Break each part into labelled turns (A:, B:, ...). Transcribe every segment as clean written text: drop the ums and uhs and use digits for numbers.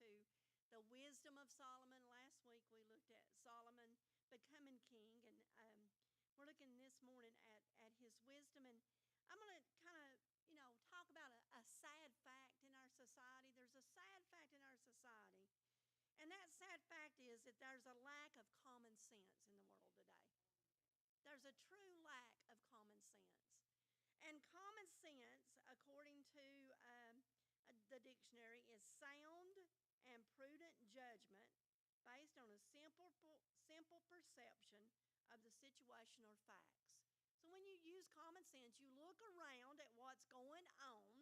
A: to the wisdom of Solomon. Last week we looked at Solomon becoming king, and we're looking this morning at his wisdom. And I'm going to kind of, talk about a sad fact in our society. There's a sad fact in our society, and that sad fact is that there's a lack of common sense in the world today. There's a true lack of common sense. And common sense, according to the dictionary, is sound and prudent judgment based on a simple perception of the situation or facts. So when you use common sense, you look around at what's going on,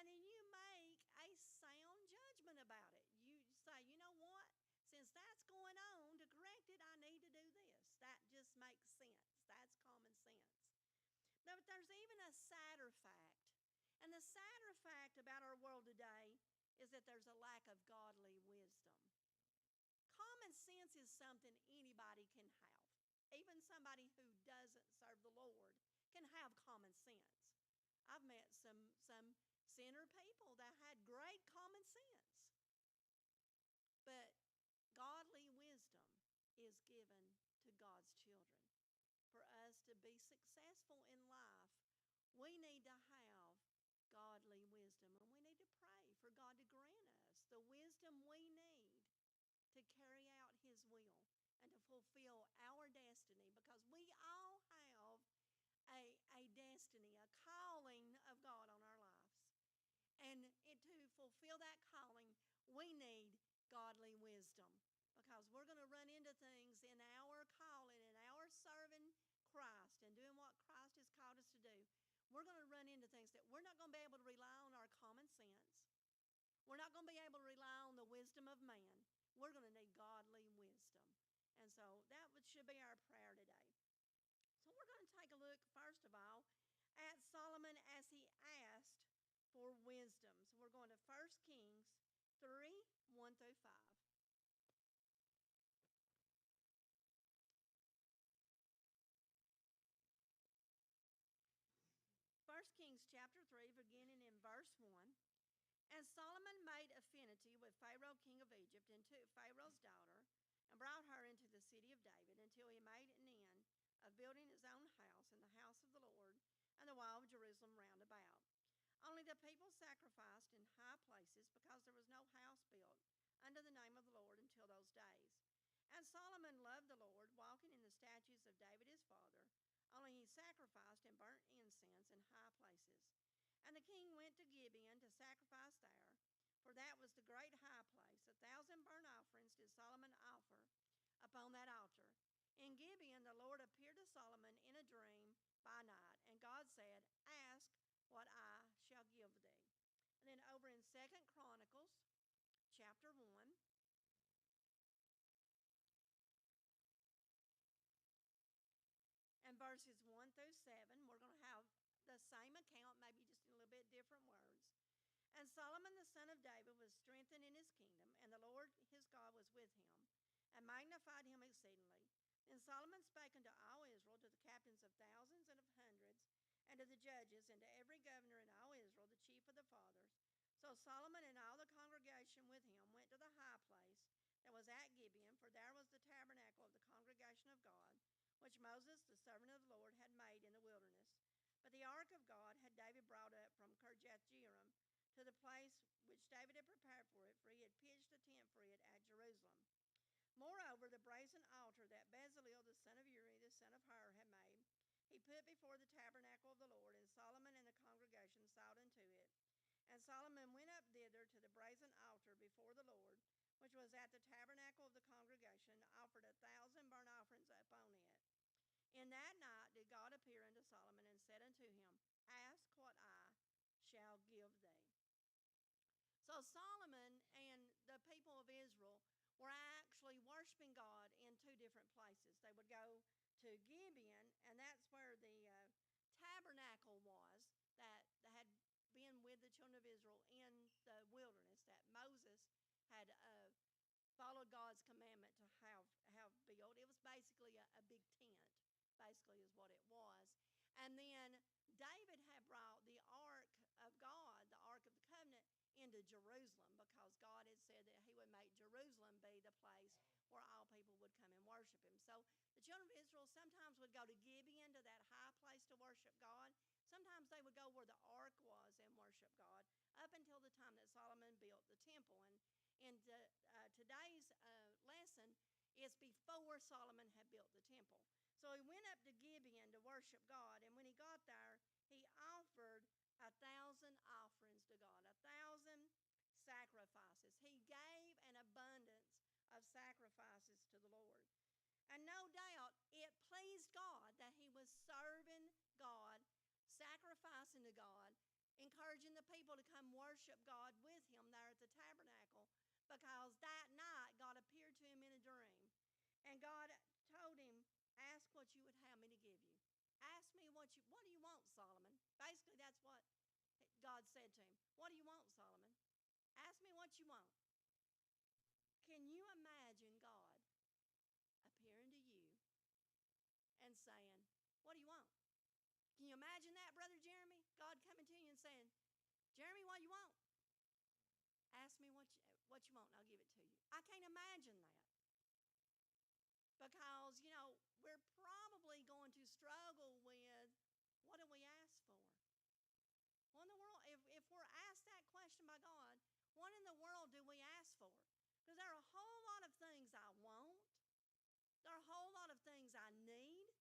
A: and then you make a sound judgment about it. You say, you know what? Since that's going on, to correct it, I need to do this. That just makes sense. That's common sense. But there's even a sadder fact. And the sadder fact about our world today is that there's a lack of godly wisdom. Common sense is something anybody can have. Even somebody who doesn't serve the Lord can have common sense. I've met some sinner people that had great common sense. But godly wisdom is given to God's children. For us to be successful in life, we need to have godly wisdom, and we need to pray for God to grant us the wisdom we need to carry out His will and to fulfill our destiny, because we all have a destiny, a calling of God on our lives. And to fulfill that calling, we need godly wisdom, because we're going to run into things in our calling and our serving Christ and doing what Christ has called us to do. We're going to run into things that we're not going to be able to rely on our common sense. We're not going to be able to rely on the wisdom of man. We're going to need godly wisdom. And so that should be our prayer today. So we're going to take a look, first of all, at Solomon as he asked for wisdom. So we're going to 1 Kings 3, 1 through 5. 1 Kings chapter 3, beginning in verse 1. And Solomon made affinity with Pharaoh king of Egypt, and took Pharaoh's daughter, and brought her into the city of David, until he made an end of building his own house, and the house of the Lord, and the wall of Jerusalem round about. Only the people sacrificed in high places, because there was no house built under the name of the Lord until those days. And Solomon loved the Lord, walking in the statutes of David his father. Only he sacrificed and burnt incense in high places. And the king went to Gibeon to sacrifice there, for that was the great high place. 1,000 burnt offerings did Solomon offer upon that altar. In Gibeon the Lord appeared to Solomon in a dream by night, and God said, ask what I shall give thee. And then over in 2 Chronicles chapter 1, and verses 1 through 7, we're going to have the same account, maybe just in a little bit different words. And Solomon the son of David was strengthened in his kingdom, and the Lord his God was with him, and magnified him exceedingly. Then Solomon spake unto all Israel, to the captains of thousands and of hundreds, and to the judges, and to every governor in all Israel, the chief of the fathers. So Solomon and all the congregation with him went to the high place that was at Gibeon, for there was the tabernacle of the congregation of God, which Moses, the servant of the Lord, had made in the wilderness. But the ark of God had David brought up from Kirjath-jearim to the place which David had prepared for it, for he had pitched a tent for it at Jerusalem. Moreover, the brazen altar that Bezalel the son of Uri, the son of Hur, had made, he put before the tabernacle of the Lord, and Solomon and the congregation sought unto it. And Solomon went up thither to the brazen altar before the Lord, which was at the tabernacle of the congregation, and offered 1,000 burnt offerings upon it. In that night did God appear unto Solomon, and said unto him, ask what I shall give thee. So Solomon and the people of Israel were actually worshiping God in two different places. They would go to Gibeon, and that's where the tabernacle was that had been with the children of Israel in the wilderness, that Moses had followed God's commandment to have built. It was basically a big tent, basically is what it was. And then David had brought the ark of God, the ark of the covenant, into to Jerusalem because God had said that he would make Jerusalem be the place where all people would come and worship him. So the children of Israel sometimes would go to Gibeon, to that high place to worship God. Sometimes they would go where the ark was and worship God up until the time that Solomon built the temple. And today's lesson is before Solomon had built the temple. So he went up to Gibeon to worship God, and when he got there, he offered 1,000 offerings to God, 1,000 sacrifices. He gave an abundance of sacrifices to the Lord. And no doubt it pleased God that he was serving God, sacrificing to God, encouraging the people to come worship God with him there at the tabernacle, because that night God appeared to him in a dream. And God told him, ask what you would have me to give you. Ask me what do you want, Solomon? Basically, that's what God said to him. What do you want, Solomon? Ask me what you want. Can you imagine God appearing to you and saying, what do you want? Can you imagine that, Brother Jeremy? God coming to you and saying, Jeremy, what do you want? Ask me what you want and I'll give it to you. I can't imagine that. Because, we're probably going to struggle with, what do we ask for? What in the world, if we're asked that question by God, what in the world do we ask for? Because there are a whole lot of things I want. There are a whole lot of things I need.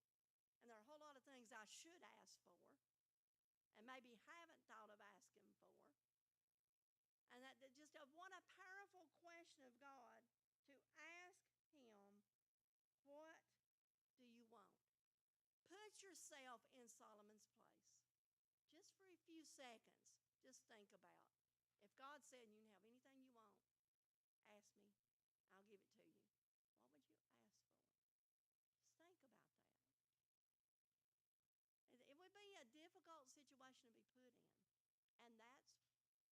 A: And there are a whole lot of things I should ask for and maybe haven't thought of asking for. And that just what a powerful question of God to ask him, what do you want? Put yourself in Solomon's place. Just for a few seconds, just think about. If God said you can have anything you want, ask me, I'll give it to you. What would you ask for? Just think about that. It would be a difficult situation to be put in. And that's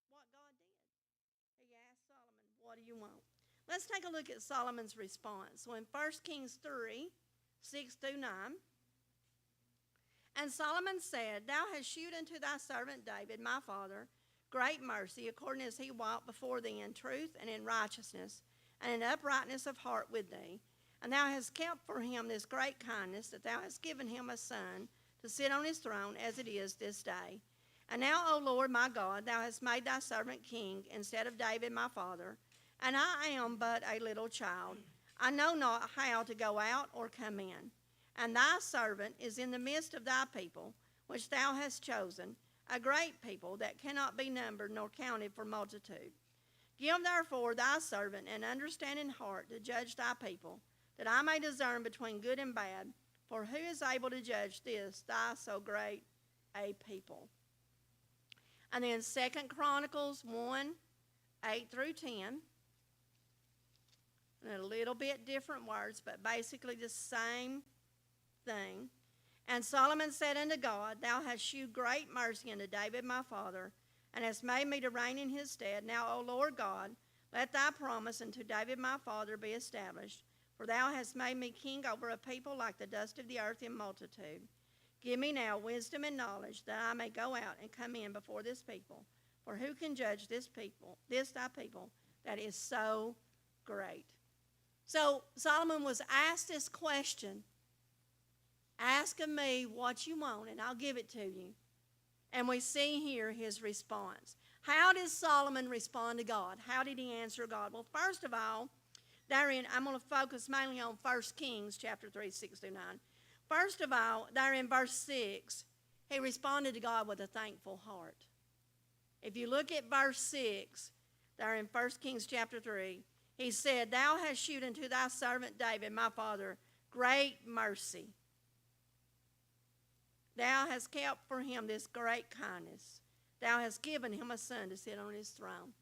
A: what God did. He asked Solomon, what do you want? Let's take a look at Solomon's response. So in 1 Kings 3, 6 through 9, and Solomon said, Thou hast shewed unto thy servant David, my father, great mercy, according as he walked before thee in truth and in righteousness, and in uprightness of heart with thee. And thou hast kept for him this great kindness, that thou hast given him a son to sit on his throne, as it is this day. And now, O Lord my God, thou hast made thy servant king instead of David my father, and I am but a little child. I know not how to go out or come in. And thy servant is in the midst of thy people, which thou hast chosen, a great people that cannot be numbered nor counted for multitude. Give therefore thy servant an understanding heart to judge thy people, that I may discern between good and bad. For who is able to judge this, thy so great a people? And then 2 Chronicles 1, 8 through 10. And a little bit different words, but basically the same thing. And Solomon said unto God, Thou hast shewed great mercy unto David my father, and hast made me to reign in his stead. Now, O Lord God, let thy promise unto David my father be established. For thou hast made me king over a people like the dust of the earth in multitude. Give me now wisdom and knowledge, that I may go out and come in before this people. For who can judge this thy people, that is so great? So Solomon was asked this question, ask of me what you want, and I'll give it to you. And we see here his response. How did Solomon respond to God? How did he answer God? Well, first of all, therein, I'm going to focus mainly on 1 Kings chapter 3, 6 through 9. First of all, there in verse 6, he responded to God with a thankful heart. If you look at verse 6, there in 1 Kings chapter 3, he said, Thou hast shewed unto thy servant David, my father, great mercy. Thou hast kept for him this great kindness. Thou hast given him a son to sit on his throne.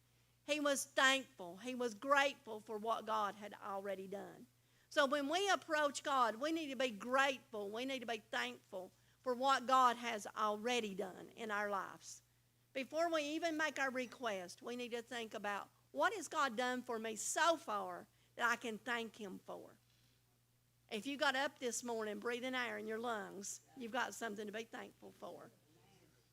A: He was thankful. He was grateful for what God had already done. So when we approach God, we need to be grateful. We need to be thankful for what God has already done in our lives. Before we even make our request, we need to think about, what has God done for me so far that I can thank him for? If you got up this morning breathing air in your lungs, you've got something to be thankful for.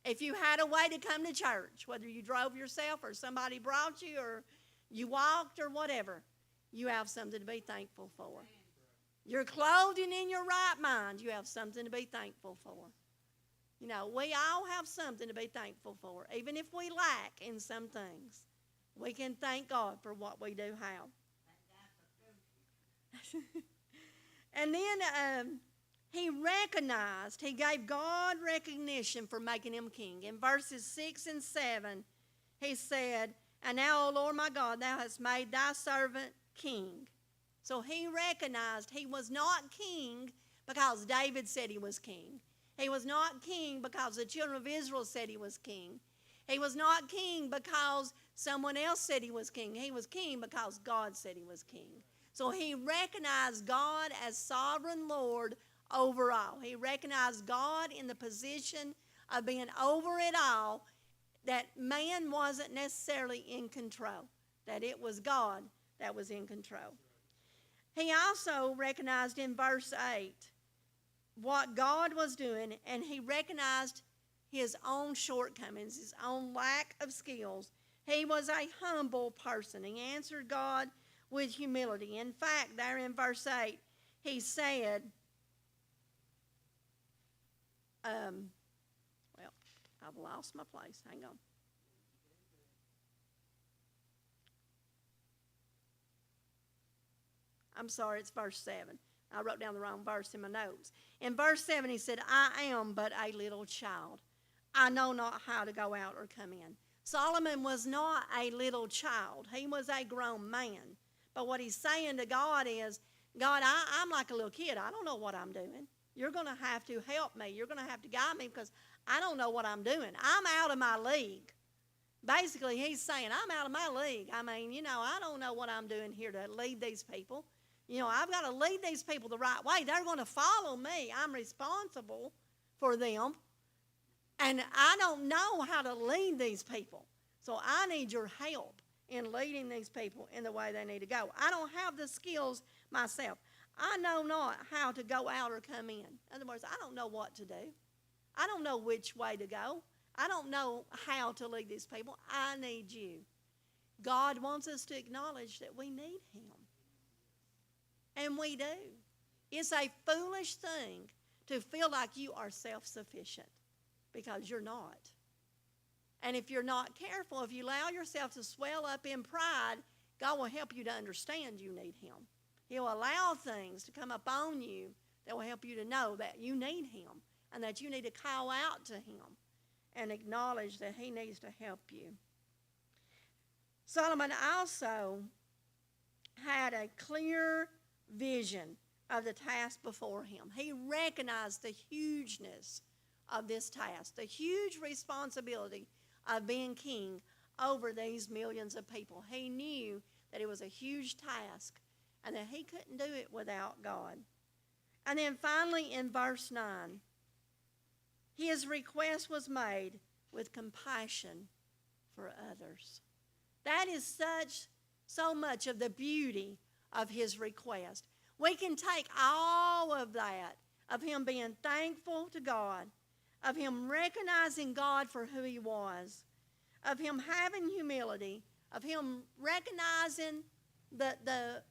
A: If you had a way to come to church, whether you drove yourself or somebody brought you or you walked or whatever, you have something to be thankful for. You're clothed and in your right mind. You have something to be thankful for. You know, we all have something to be thankful for. Even if we lack in some things, we can thank God for what we do have. And then he gave God recognition for making him king. In verses 6 and 7, he said, "And now, O Lord my God, thou hast made thy servant king." So he recognized he was not king because David said he was king. He was not king because the children of Israel said he was king. He was not king because someone else said he was king. He was king because God said he was king. So he recognized God as sovereign Lord over all. He recognized God in the position of being over it all, that man wasn't necessarily in control, that it was God that was in control. He also recognized in verse 8 what God was doing, and he recognized his own shortcomings, his own lack of skills. He was a humble person. He answered God with humility. In fact, there in verse 8, he said, I've lost my place. Hang on. I'm sorry, it's verse 7. I wrote down the wrong verse in my notes. In verse 7, he said, "I am but a little child. I know not how to go out or come in." Solomon was not a little child. He was a grown man. But what he's saying to God is, God, I'm like a little kid. I don't know what I'm doing. You're going to have to help me. You're going to have to guide me because I don't know what I'm doing. I'm out of my league. Basically, he's saying, I'm out of my league. I mean, I don't know what I'm doing here to lead these people. I've got to lead these people the right way. They're going to follow me. I'm responsible for them. And I don't know how to lead these people. So I need your help in leading these people in the way they need to go. I don't have the skills myself. I know not how to go out or come in. In other words, I don't know what to do. I don't know which way to go. I don't know how to lead these people. I need you. God wants us to acknowledge that we need him. And we do. It's a foolish thing to feel like you are self-sufficient because you're not. And if you're not careful, if you allow yourself to swell up in pride, God will help you to understand you need him. He'll allow things to come upon you that will help you to know that you need him and that you need to call out to him and acknowledge that he needs to help you. Solomon also had a clear vision of the task before him. He recognized the hugeness of this task, the huge responsibility of being king over these millions of people. He knew that it was a huge task and that he couldn't do it without God. And then finally in verse 9, his request was made with compassion for others. That is so much of the beauty of his request. We can take all of that, of him being thankful to God, of him recognizing God for who he was, of him having humility, of him recognizing the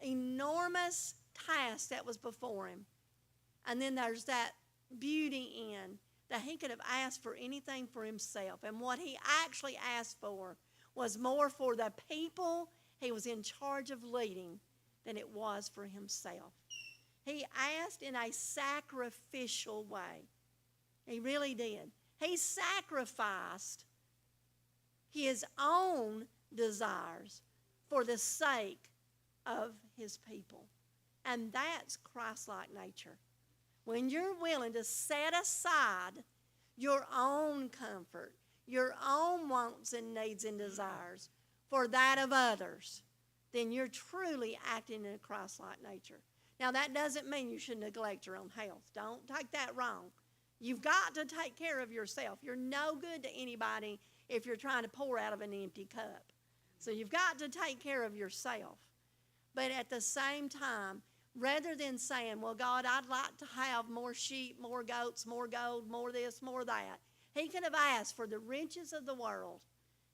A: enormous task that was before him. And then there's that beauty in that he could have asked for anything for himself. And what he actually asked for was more for the people he was in charge of leading than it was for himself. He asked in a sacrificial way. He really did. He sacrificed his own desires for the sake of his people. And that's Christ-like nature. When you're willing to set aside your own comfort, your own wants and needs and desires for that of others, then you're truly acting in a Christ-like nature. Now, that doesn't mean you should neglect your own health. Don't take that wrong. You've got to take care of yourself. You're no good to anybody if you're trying to pour out of an empty cup. So you've got to take care of yourself. But at the same time, rather than saying, well, God, I'd like to have more sheep, more goats, more gold, more this, more that, He could have asked for the riches of the world.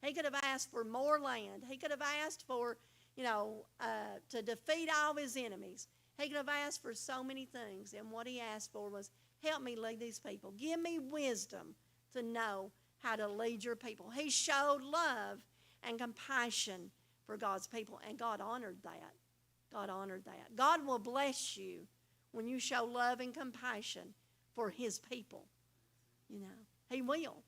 A: He could have asked for more land. He could have asked for, to defeat all his enemies. He could have asked for so many things. And what he asked for was, help me lead these people. Give me wisdom to know how to lead your people. He showed love and compassion for God's people, and God honored that. God honored that. God will bless you when you show love and compassion for his people. He will.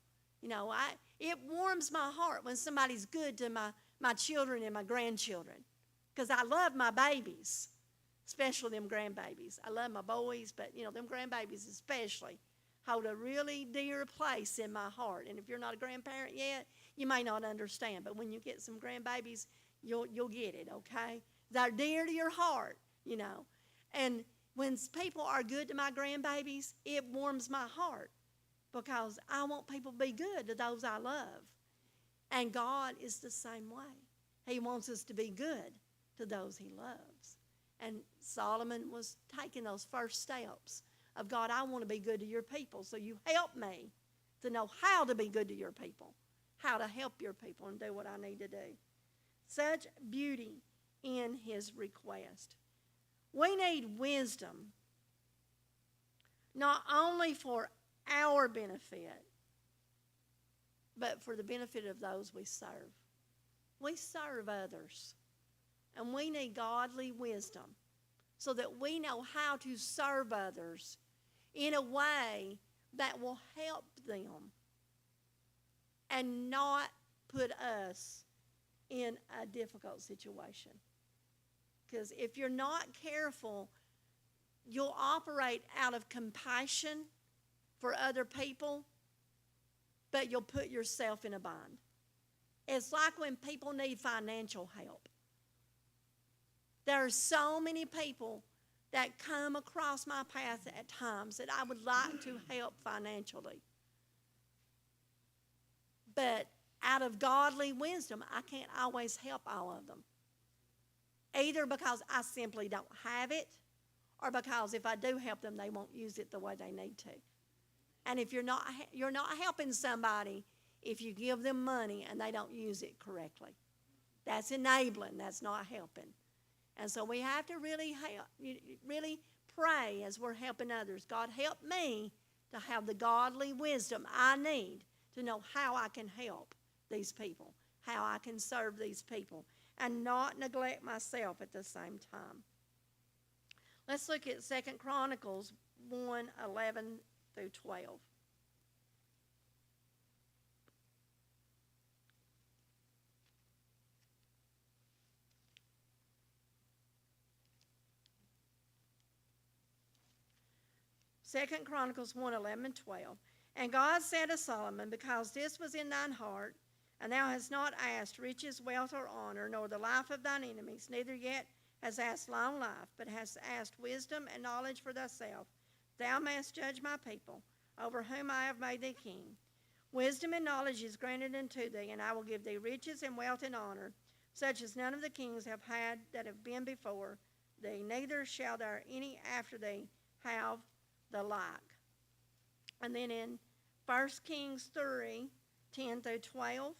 A: It warms my heart when somebody's good to my children and my grandchildren, because I love my babies, especially them grandbabies. I love my boys, but, them grandbabies especially hold a really dear place in my heart. And if you're not a grandparent yet, you may not understand. But when you get some grandbabies, you'll get it, okay? They're dear to your heart, And when people are good to my grandbabies, it warms my heart, because I want people to be good to those I love. And God is the same way. He wants us to be good to those he loves. And Solomon was taking those first steps of, God, I want to be good to your people, so you help me to know how to be good to your people, how to help your people and do what I need to do. Such beauty in his request. We need wisdom, not only for our benefit, but for the benefit of those we serve. We serve others, and we need godly wisdom so that we know how to serve others in a way that will help them and not put us in a difficult situation. Because if you're not careful, you'll operate out of compassion for other people, but you'll put yourself in a bind. It's like when people need financial help. There are so many people that come across my path at times that I would like to help financially. But out of godly wisdom, I can't always help all of them. Either because I simply don't have it, or because if I do help them, they won't use it the way they need to. And if you're not helping somebody if you give them money and they don't use it correctly. That's enabling. That's not helping. And so we have to really pray as we're helping others. God, help me to have the godly wisdom I need to know how I can help these people, how I can serve these people, and not neglect myself at the same time. Let's look at 2 Chronicles 1:11 through 12. Second Chronicles 1:11 and 12. And God said to Solomon, because this was in thine heart, and thou hast not asked riches, wealth, or honor, nor the life of thine enemies, neither yet hast asked long life, but hast asked wisdom and knowledge for thyself, thou mayest judge my people, over whom I have made thee king. Wisdom and knowledge is granted unto thee, and I will give thee riches and wealth and honor, such as none of the kings have had that have been before thee, neither shall there any after thee have the like. And then in 1 Kings 3:10 through 12,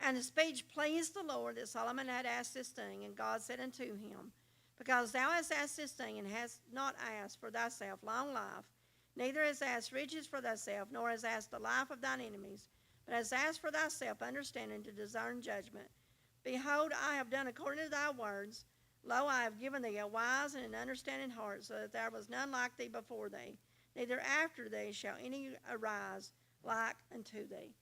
A: and the speech pleased the Lord that Solomon had asked this thing, and God said unto him, because thou hast asked this thing, and hast not asked for thyself long life, neither hast asked riches for thyself, nor hast asked the life of thine enemies, but hast asked for thyself understanding to discern judgment. Behold, I have done according to thy words. Lo, I have given thee a wise and an understanding heart, so that there was none like thee before thee, neither after thee shall any arise like unto thee.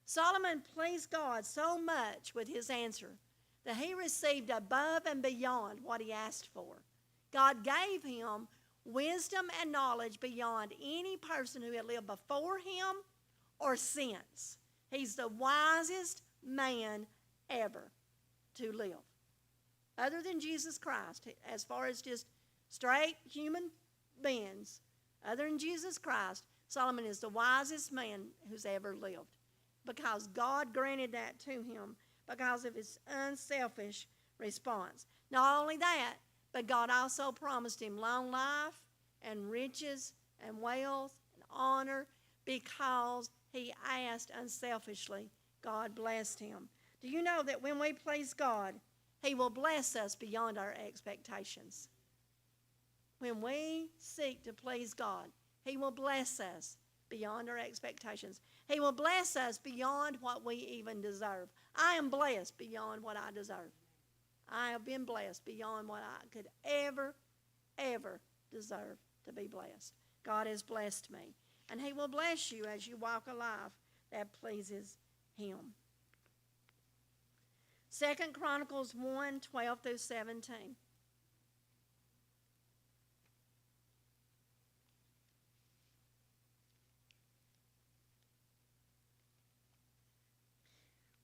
A: Solomon pleased God so much with his answer that he received above and beyond what he asked for. God gave him wisdom and knowledge beyond any person who had lived before him or since. He's the wisest man ever to live. Other than Jesus Christ, as far as just straight human beings, other than Jesus Christ, Solomon is the wisest man who's ever lived, because God granted that to him because of his unselfish response. Not only that, but God also promised him long life and riches and wealth and honor because he asked unselfishly. God blessed him. Do you know that when we please God, he will bless us beyond our expectations? When we seek to please God, he will bless us beyond our expectations. He will bless us beyond what we even deserve. I am blessed beyond what I deserve. I have been blessed beyond what I could ever deserve to be blessed. God has blessed me. And he will bless you as you walk a life that pleases him. 2 Chronicles 1:12 through 17.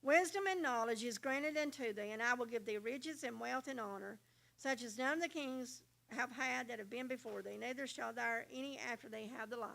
A: Wisdom and knowledge is granted unto thee, and I will give thee riches and wealth and honor, such as none of the kings have had that have been before thee, neither shall there any after thee have the like.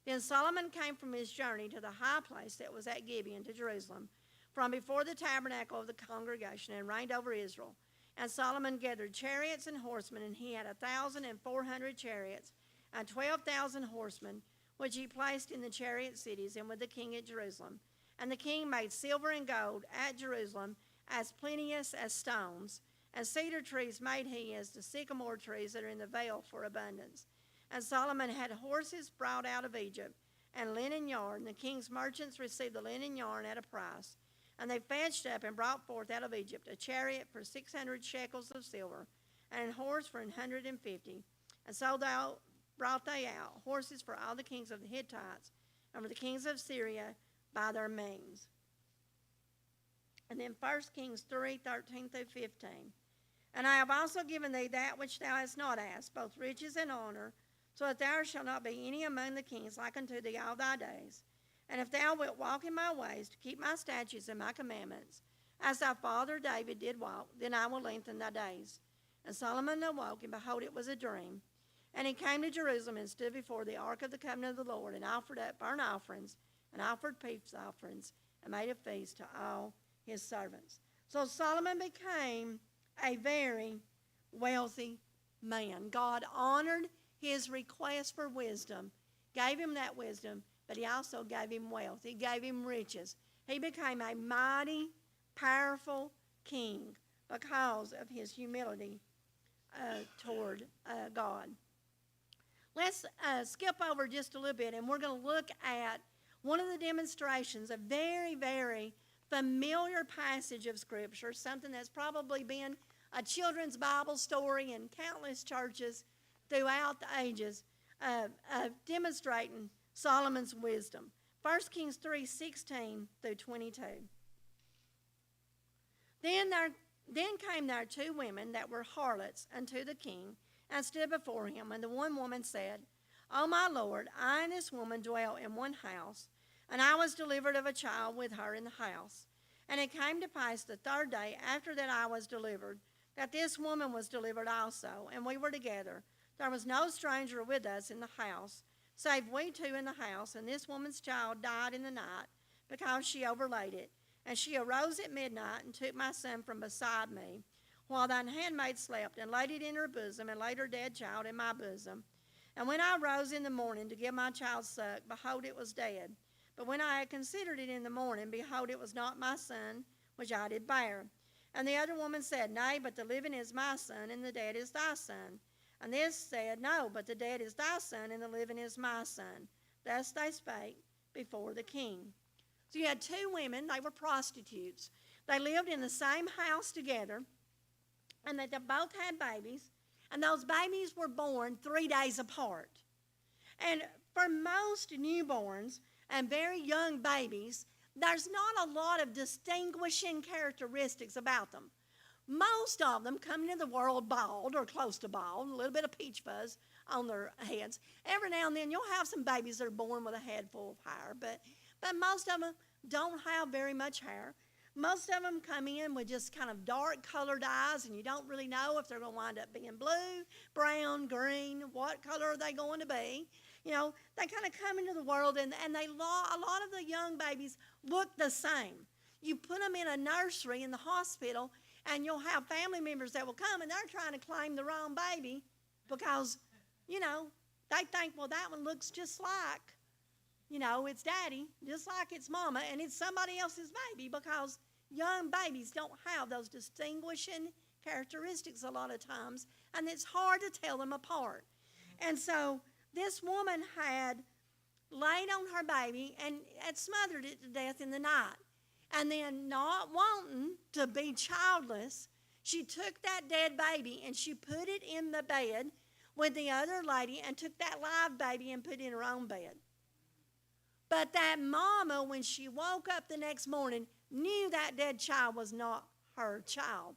A: Then Solomon came from his journey to the high place that was at Gibeon to Jerusalem, from before the tabernacle of the congregation, and reigned over Israel. And Solomon gathered chariots and horsemen, and he had 1,400 chariots and 12,000 horsemen, which he placed in the chariot cities and with the king at Jerusalem. And the king made silver and gold at Jerusalem as plenteous as stones, and cedar trees made he as the sycamore trees that are in the vale for abundance. And Solomon had horses brought out of Egypt, and linen yarn. The king's merchants received the linen yarn at a price. And they fetched up and brought forth out of Egypt a chariot for 600 shekels of silver, and a horse for 150. And so brought they out horses for all the kings of the Hittites, and for the kings of Syria by their means. And then 1 Kings 3:13 through 15. And I have also given thee that which thou hast not asked, both riches and honor, so that there shall not be any among the kings like unto thee all thy days. And if thou wilt walk in my ways, to keep my statutes and my commandments, as thy father David did walk, then I will lengthen thy days. And Solomon awoke, and behold, it was a dream. And he came to Jerusalem and stood before the ark of the covenant of the Lord, and offered up burnt offerings, and offered peace offerings, and made a feast to all his servants. So Solomon became a very wealthy man. God honored his request for wisdom, gave him that wisdom, but he also gave him wealth. He gave him riches. He became a mighty, powerful king because of his humility toward God. Let's skip over just a little bit, and we're going to look at one of the demonstrations, a very, very familiar passage of Scripture, something that's probably been a children's Bible story in countless churches throughout the ages, demonstrating Solomon's wisdom. 1 Kings 3:16 through 22. Then came there two women that were harlots unto the king, and stood before him. And the one woman said, O my lord, I and this woman dwell in one house, and I was delivered of a child with her in the house. And it came to pass the third day after that I was delivered, that this woman was delivered also, and we were together. There was no stranger with us in the house, save we two in the house, and this woman's child died in the night, because she overlaid it. And she arose at midnight, and took my son from beside me, while thine handmaid slept, and laid it in her bosom, and laid her dead child in my bosom. And when I rose in the morning to give my child suck, behold, it was dead. But when I had considered it in the morning, behold, it was not my son, which I did bear. And the other woman said, Nay, but the living is my son, and the dead is thy son. And this said, No, but the dead is thy son, and the living is my son. Thus they spake before the king. So you had two women, they were prostitutes. They lived in the same house together, and they both had babies, and those babies were born 3 days apart. And for most newborns and very young babies, there's not a lot of distinguishing characteristics about them. Most of them come into the world bald or close to bald, a little bit of peach fuzz on their heads. Every now and then you'll have some babies that are born with a head full of hair, but most of them don't have very much hair. Most of them come in with just kind of dark colored eyes, and you don't really know if they're going to wind up being blue, brown, green, what color are they going to be. You know, they kind of come into the world, and a lot of the young babies look the same. You put them in a nursery in the hospital, and you'll have family members that will come, and they're trying to claim the wrong baby because, you know, they think, well, that one looks just like it's daddy, just like it's mama, and it's somebody else's baby, because young babies don't have those distinguishing characteristics a lot of times, and it's hard to tell them apart. And so this woman had laid on her baby and had smothered it to death in the night. And then, not wanting to be childless, she took that dead baby and she put it in the bed with the other lady and took that live baby and put it in her own bed. But that mama, when she woke up the next morning, knew that dead child was not her child.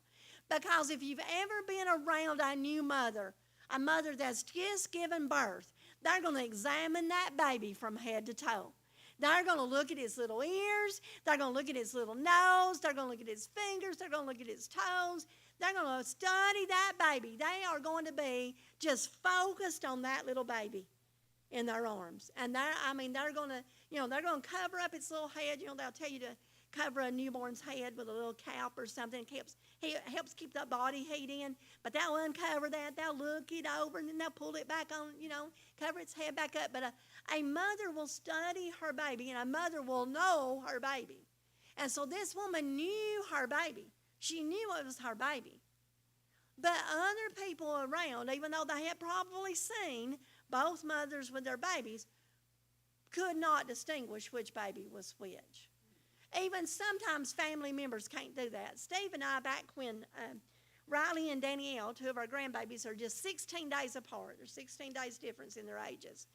A: Because if you've ever been around a new mother, a mother that's just given birth, they're going to examine that baby from head to toe. They're going to look at his little ears. They're going to look at his little nose. They're going to look at his fingers. They're going to look at his toes. They're going to study that baby. They are going to be just focused on that little baby in their arms. And they're going to, they're going to cover up its little head. They'll tell you to cover a newborn's head with a little cap or something. It helps keep the body heat in. But they'll uncover that. They'll look it over, and then they'll pull it back on, cover its head back up. But a mother will study her baby, and a mother will know her baby. And so this woman knew her baby. She knew it was her baby. But other people around, even though they had probably seen both mothers with their babies, could not distinguish which baby was which. Even sometimes family members can't do that. Steve and I, back when Riley and Danielle, two of our grandbabies, are just 16 days apart. There's 16 days difference in their ages.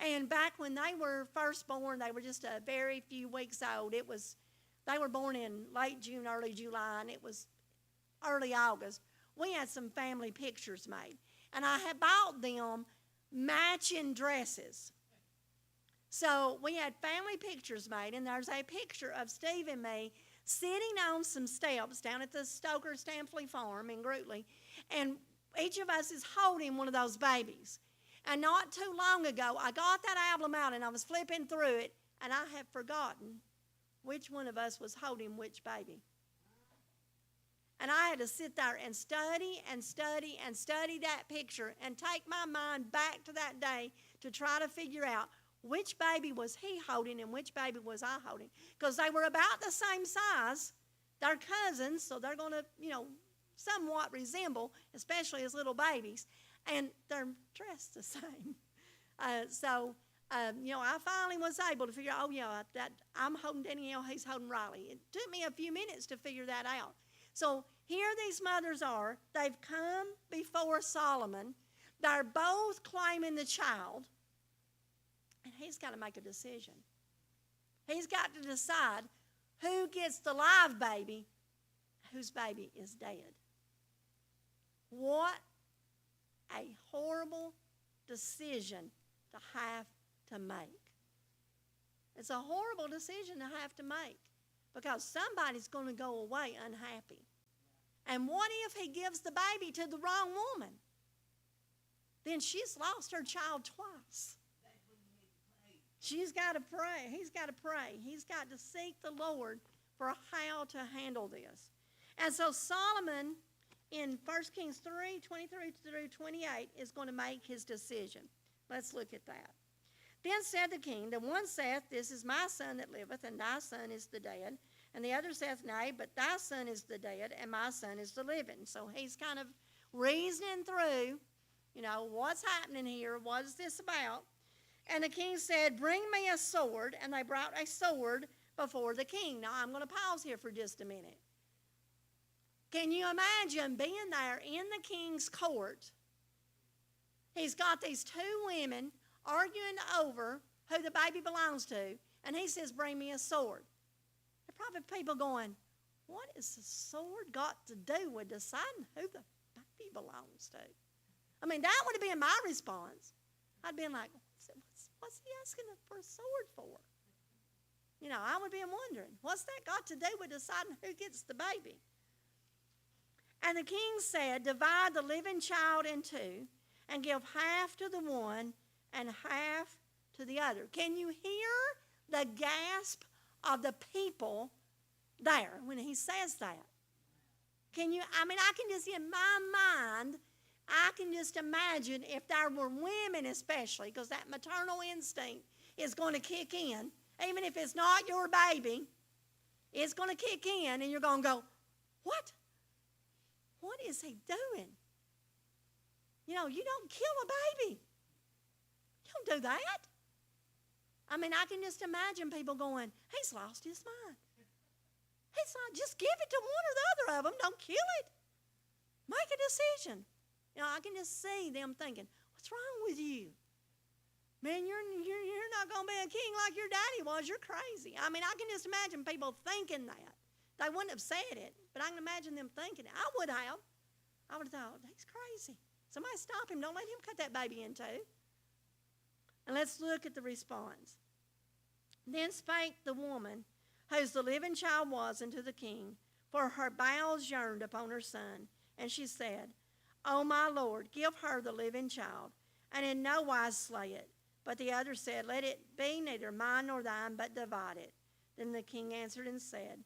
A: And back when they were first born, they were just a very few weeks old. They were born in late June, early July, and it was early August. We had some family pictures made. And I had bought them matching dresses. So we had family pictures made, and there's a picture of Steve and me sitting on some steps down at the Stoker-Stampley farm in Gruetli, and each of us is holding one of those babies. And not too long ago, I got that album out, and I was flipping through it, and I have forgotten which one of us was holding which baby. And I had to sit there and study and study and study that picture and take my mind back to that day to try to figure out which baby was he holding and which baby was I holding. Because they were about the same size. They're cousins, so they're going to, somewhat resemble, especially as little babies. And they're dressed the same. I finally was able to figure out, that I'm holding Danielle, he's holding Riley. It took me a few minutes to figure that out. So here these mothers are. They've come before Solomon. They're both claiming the child. And he's got to make a decision. He's got to decide who gets the live baby, whose baby is dead. What a horrible decision to have to make. It's a horrible decision to have to make because somebody's going to go away unhappy. And what if he gives the baby to the wrong woman? Then she's lost her child twice. She's got to pray. He's got to pray. He's got to seek the Lord for how to handle this. And so Solomon in 1 Kings 3, 23 through 28 is going to make his decision. Let's look at that. Then said the king, the one saith, This is my son that liveth, and thy son is the dead. And the other saith, Nay, but thy son is the dead, and my son is the living. So he's kind of reasoning through, what's happening here? What is this about? And the king said, Bring me a sword. And they brought a sword before the king. Now, I'm going to pause here for just a minute. Can you imagine being there in the king's court? He's got these two women arguing over who the baby belongs to, and he says, Bring me a sword. There are probably people going, what has the sword got to do with deciding who the baby belongs to? I mean, that would have been my response. I'd been like, what's he asking for a sword for? I would be wondering, what's that got to do with deciding who gets the baby? And the king said, Divide the living child in two, and give half to the one and half to the other. Can you hear the gasp of the people there when he says that? I can just, in my mind, I can just imagine if there were women especially, because that maternal instinct is going to kick in. Even if it's not your baby, it's going to kick in and you're going to go, what? What is he doing? You know, you don't kill a baby. You don't do that. I mean, I can just imagine people going, he's lost his mind. He's not, just give it to one or the other of them. Don't kill it. Make a decision. You know, I can just see them thinking, what's wrong with you? Man, you're not going to be a king like your daddy was. You're crazy. I mean, I can just imagine people thinking that. They wouldn't have said it, but I can imagine them thinking it. I would have. I would have thought, he's crazy. Somebody stop him. Don't let him cut that baby in two. And let's look at the response. Then spake the woman, whose the living child was, unto the king, for her bowels yearned upon her son. And she said, O my Lord, give her the living child, and in no wise slay it. But the other said, let it be neither mine nor thine, but divide it. Then the king answered and said,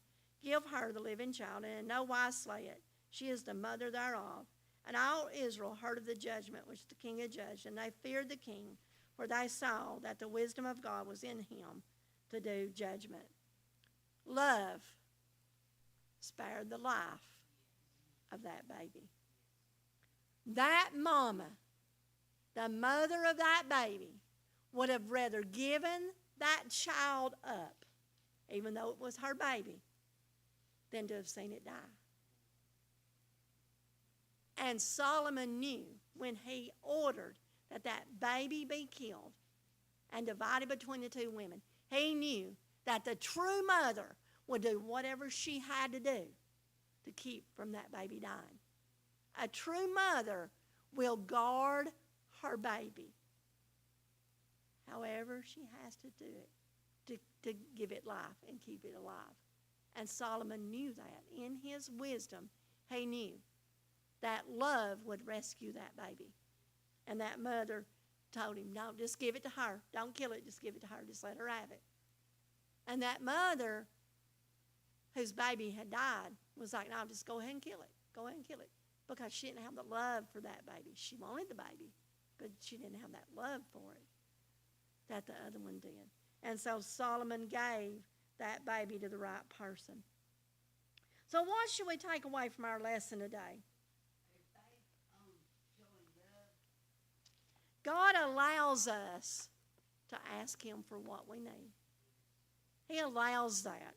A: give her the living child, and in no wise slay it. She is the mother thereof. And all Israel heard of the judgment which the king had judged, and they feared the king, for they saw that the wisdom of God was in him to do judgment. Love spared the life of that baby. That mama, the mother of that baby, would have rather given that child up, even though it was her baby, than to have seen it die. And Solomon knew when he ordered that that baby be killed and divided between the two women, he knew that the true mother would do whatever she had to do to keep from that baby dying. A true mother will guard her baby. However, she has to do it to give it life and keep it alive. And Solomon knew that. In his wisdom, he knew that love would rescue that baby. And that mother told him, no, just give it to her. Don't kill it, just give it to her. Just let her have it. And that mother, whose baby had died, was like, no, just go ahead and kill it. Go ahead and kill it. Because she didn't have the love for that baby. She wanted the baby, but she didn't have that love for it that the other one did. And so Solomon gave that baby to the right person. So what should we take away from our lesson today? God allows us to ask him for what we need. He allows that.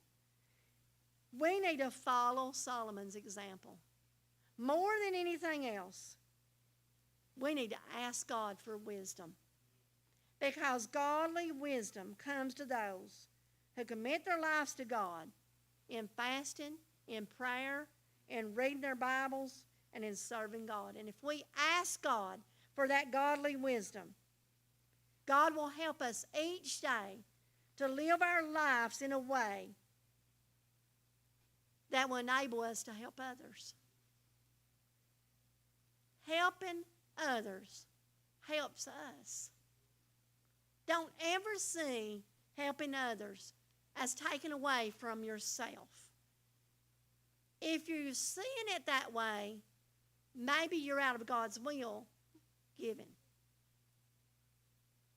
A: We need to follow Solomon's example. More than anything else, we need to ask God for wisdom. Because godly wisdom comes to those who commit their lives to God in fasting, in prayer, in reading their Bibles, and in serving God. And if we ask God for that godly wisdom, God will help us each day to live our lives in a way that will enable us to help others. Helping others helps us. Don't ever see helping others as taken away from yourself. If you're seeing it that way, maybe you're out of God's will giving.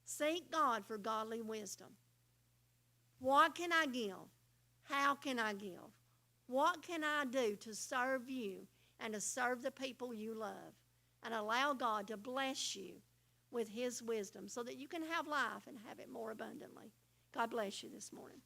A: Seek God for godly wisdom. What can I give? How can I give? What can I do to serve you and to serve the people you love? And allow God to bless you with his wisdom so that you can have life and have it more abundantly. God bless you this morning.